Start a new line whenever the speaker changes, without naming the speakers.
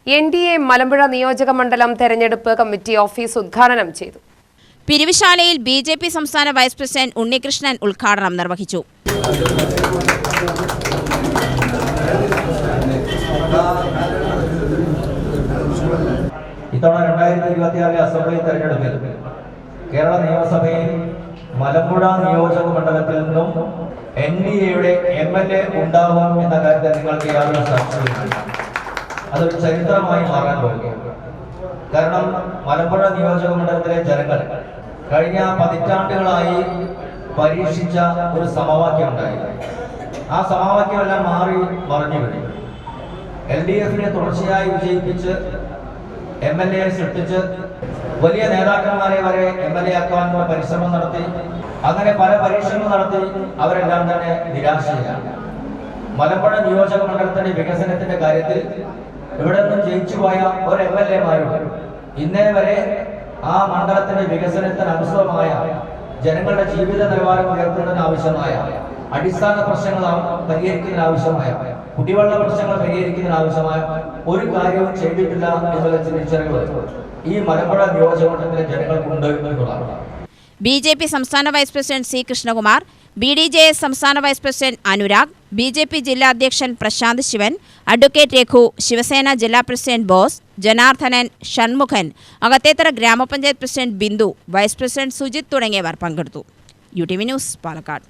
NDA Malampuzha നിയോജക മണ്ഡലം തെരഞ്ഞെടുപ്പ് കമ്മിറ്റി ഓഫീസ് ഉദ്ഘാടനം ചെയ്തു.
പിരിവിശാലയിൽ BJP സംസ്ഥാന വൈസ് പ്രസിഡന്റ് ഉണ്ണികൃഷ്ണൻ ഉദ്ഘാടനം നിർവഹിച്ചു.
ഇത്തവണ 2024 അസംബ്ലി തെരഞ്ഞെടുപ്പിൽ കേരള നിയമസഭയിൽ മലമ്പുഴ നിയോജക മണ്ഡലത്തിൽ നിന്നും NDAയുടെ MLA ഉണ്ടാകും എന്ന കാര്യത്തിൽ നിങ്ങൾക്ക് യാതൊരു സംശയവുമില്ല. അതൊരു ചരിത്രമായി മാറാൻ പോകുകയാണ്. കാരണം മലമ്പുഴ നിയോജക മണ്ഡലത്തിലെ ജനങ്ങൾ കഴിഞ്ഞ പതിറ്റാണ്ടുകളായി പരീക്ഷിച്ച ഒരു സമവാക്യം ഉണ്ടായി. ആ സമവാക്യമെല്ലാം മാറി മറിഞ്ഞു കഴിഞ്ഞു. LDFനെ തുടർച്ചയായി വിജയിപ്പിച്ച് MLA സൃഷ്ടിച്ച് വലിയ നേതാക്കന്മാരെ വരെ MLA ആക്കാനുള്ള പരിശ്രമം നടത്തി. അങ്ങനെ പല പരീക്ഷണങ്ങൾ നടത്തി അവരെല്ലാം തന്നെ നിരാശയിലാണ്. മലമ്പുഴ നിയോജക മണ്ഡലത്തിന്റെ വികസനത്തിന്റെ കാര്യത്തിൽ ഇവിടെ നിന്നും ജയിച്ചുപോയ ഒരു MLA-മാരും ഇന്നേ വരെ ആ മണ്ഡലത്തിന്റെ വികസനത്തിന് അനുസൃതമായ ജനങ്ങളുടെ ജീവിത നിലവാരം ഉയർത്തുന്നതിന് ആവശ്യമായ അടിസ്ഥാന പ്രശ്നങ്ങൾ പരിഹരിക്കുന്നതിന് ആവശ്യമായ കുടിവെള്ള പ്രശ്നങ്ങൾ പരിഹരിക്കുന്നതിന് ആവശ്യമായ ഒരു കാര്യവും ചെയ്തിട്ടില്ല എന്നുള്ള തിരിച്ചറിവ് ഈ മലമ്പുഴ നിയോജക മണ്ഡലത്തിലെ ജനങ്ങൾക്കുണ്ട് എന്നുള്ളതാണ്.
BJP സംസ്ഥാന vice president C. Krishnakumar, BDJS സംസ്ഥാന വൈസ് പ്രസിഡന്റ് അനുരാഗ്, BJP ജില്ലാ അധ്യക്ഷൻ പ്രശാന്ത് ശിവൻ, അഡ്വക്കേറ്റ് രഘു, ശിവസേന ജില്ലാ president Bose, Janardhanan, Shanmukhan, Akathethara grama panchayat president Bindu, vice president Sujith തുടങ്ങിയവർ പങ്കെടുത്തു. UTV news, Palakkad.